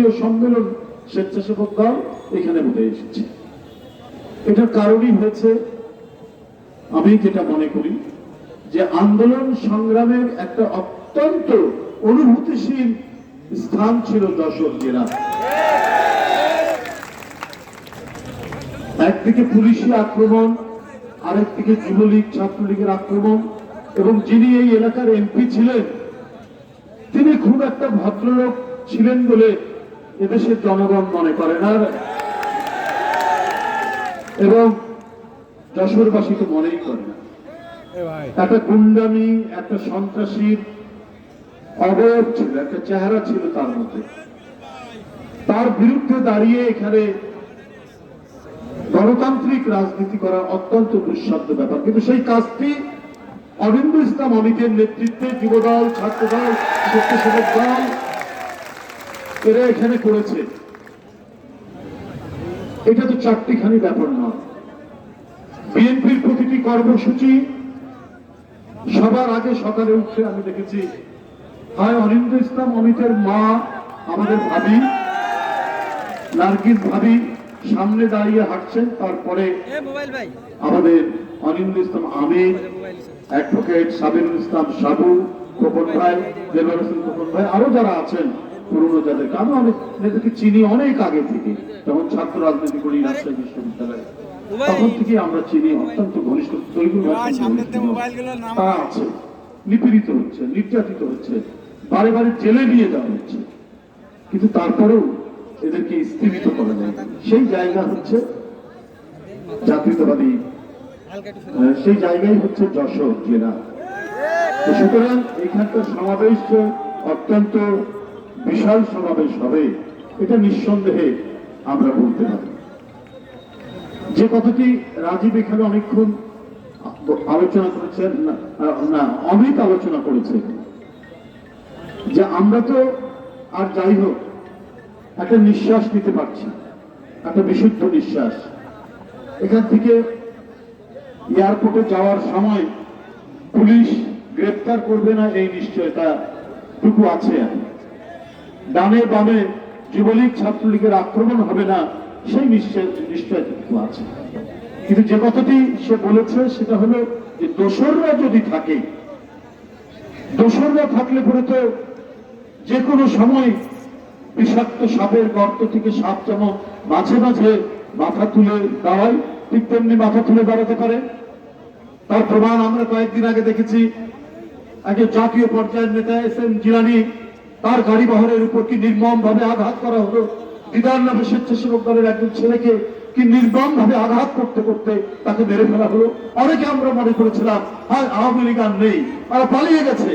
জাতীয় সম্মেলন স্বেচ্ছাসেবক দল এখানে উঠে এসেছে। এটার কারণই হয়েছে, আমি যেটা মনে করি, যে আন্দোলন সংগ্রামের একটা অত্যন্ত অনুভূতিশীল স্থান ছিল যশোর জেলা। একদিকে পুলিশি আক্রমণ, আরেকদিকে যুবলীগ ছাত্রলীগের আক্রমণ, এবং যিনি এই এলাকার এমপি ছিলেন তিনি খুব একটা ভদ্রলোক ছিলেন বলে এদেশের জনগণ মনে করে না, এবং যশোরবাসী তো মনেই করে না। একটা গুন্ডামি, একটা সন্ত্রাসীর অবয়ব ছিল, একটা চেহারা ছিল তার মধ্যে। তার বিরুদ্ধে দাঁড়িয়ে এখানে গণতান্ত্রিক রাজনীতি করা অত্যন্ত দুঃসাধ্য ব্যাপার, কিন্তু সেই কাজটি অনিন্দ ইসলাম অমিতের নেতৃত্বে যুবদল, ছাত্রদল, স্বেচ্ছাসেবক দল এরা এখানে করেছে। এটা তো চারটিখানি ব্যাপার নয়। বিএনপির প্রতিটি কর্মসূচি সবার আগে সকালে উঠে আমি দেখেছি, হয় অনিন্দ ইসলাম অমিতের মা আমাদের ভাবি নার্গিস ভাবি সামনে দাঁড়িয়ে হাঁটছেন, তারপরে আমাদের অনিন্দ ইসলাম আমির, অ্যাডভোকেট সাবিরুল ইসলাম সাবু, খোকন ভাই, দেলোয়ার হোসেন খোকন ভাই, আরো যারা আছেন পুরনো, যাদেরকে আমি অনেক নেতাকে চিনি অনেক আগে থেকে, যখন ছাত্র রাজনীতি করি রাজশাহী বিশ্ববিদ্যালয়ে, তখন থেকে আমরা চিনি, অত্যন্ত ঘনিষ্ঠ। তারা আছে, নিপীড়িত হচ্ছে, নির্যাতিত হচ্ছে, বারে বারে জেলে নিয়ে যাওয়া হচ্ছে, কিন্তু তারপরেও এদেরকে স্থিমিত করা যায়। সেই জায়গা হচ্ছে জাতীয়তাবাদী, সেই জায়গায় হচ্ছে যশোর জেলা। সুতরাং এখানকার সমাবেশ অত্যন্ত বিশাল সমাবেশ হবে, এটা নিঃসন্দেহে আমরা বলতে পারি। যে কথাটি রাজীব এখানে অনেকক্ষণ আলোচনা করেছেন, না অমিত আলোচনা করেছে, যে আমরা তো আর যাই হোক একটা নিঃশ্বাস নিতে পারছি, একটা বিশুদ্ধ নিঃশ্বাস। এখান থেকে এয়ারপোর্টে যাওয়ার সময় পুলিশ গ্রেফতার করবে না এই নিশ্চয়তা টুকু আছে। ডানে বামে যুবলীগ ছাত্রলীগের আক্রমণ হবে না সেই নিশ্চয়তা টুকু আছে। কিন্তু যে কথাটি সে বলেছে সেটা হলো যে দোসররা যদি থাকে, দোসররা থাকলে পরে তো যে কোনো সময় বিষাক্ত সাপের গর্ত থেকে সাপ যেমন মাঝে মাঝে মাথা তুলে দাঁড়ায়, ঠিক তেমনি মাথা তুলে দাঁড়াতে পারে। তার প্রমাণ আমরা কয়েকদিন আগে দেখেছি, আগে জাতীয় পর্যায়ের নেতা এস.এম. জিলানী, তার গাড়ি বহরের উপর কি নির্মম ভাবে আঘাত করা হলো। দিদার নামে স্বেচ্ছাসেবক দলের একজন ছেলেকে কি নির্মম ভাবে আঘাত করতে করতে তাকে মেরে ফেলা হলো। অনেকে আমরা মনে করেছিলাম আর আওয়ামী লীগ আর নেই, তারা পালিয়ে গেছে।